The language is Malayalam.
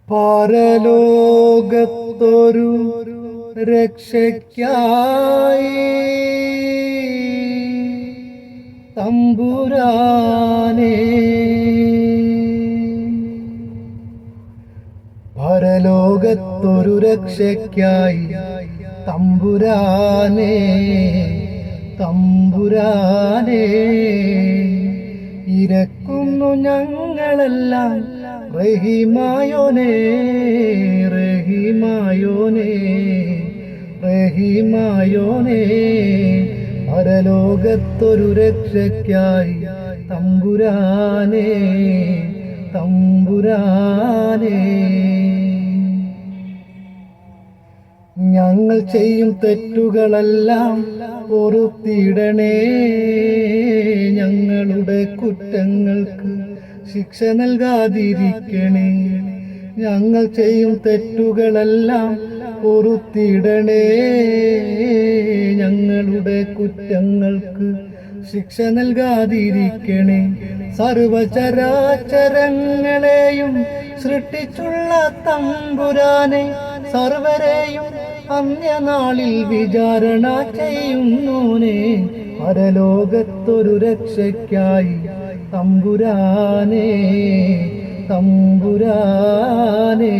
പരലോകത്തൊരു രക്ഷയ്ക്കായി തമ്പുരാനെ, പരലോകത്തൊരു രക്ഷയ്ക്കായി തമ്പുരാനെ, തമ്പുരാനെ ഇരക്കുന്നു ഞങ്ങളെല്ലാം റഹീമായോനേ, റഹീമായോനേ, റഹീമായോനേ. പരലോകത്തൊരു രക്ഷയ്ക്കായി തമ്പുരാനെ, തമ്പുരാനെ. ഞങ്ങൾ ചെയ്യും തെറ്റുകളെല്ലാം പൊറുത്തിടണേ, ഞങ്ങളുടെ കുറ്റങ്ങൾക്ക് ശിക്ഷ നൽകാതിരിക്കണേ. ഞങ്ങൾ ചെയ്യും തെറ്റുകളെല്ലാം പൊറുത്തിടണേ, ഞങ്ങളുടെ കുറ്റങ്ങൾക്ക് ശിക്ഷ നൽകാതിരിക്കണേ. സർവചരാചരങ്ങളെയും സൃഷ്ടിച്ചുള്ള തമ്പുരാനെ, സർവരെയും അന്ത്യനാളിൽ വിചാരണ ചെയ്യുന്നോനെ, പരലോകത്തൊരു രക്ഷയ്ക്കായി തമ്പുരാനെ, തമ്പുരാനെ.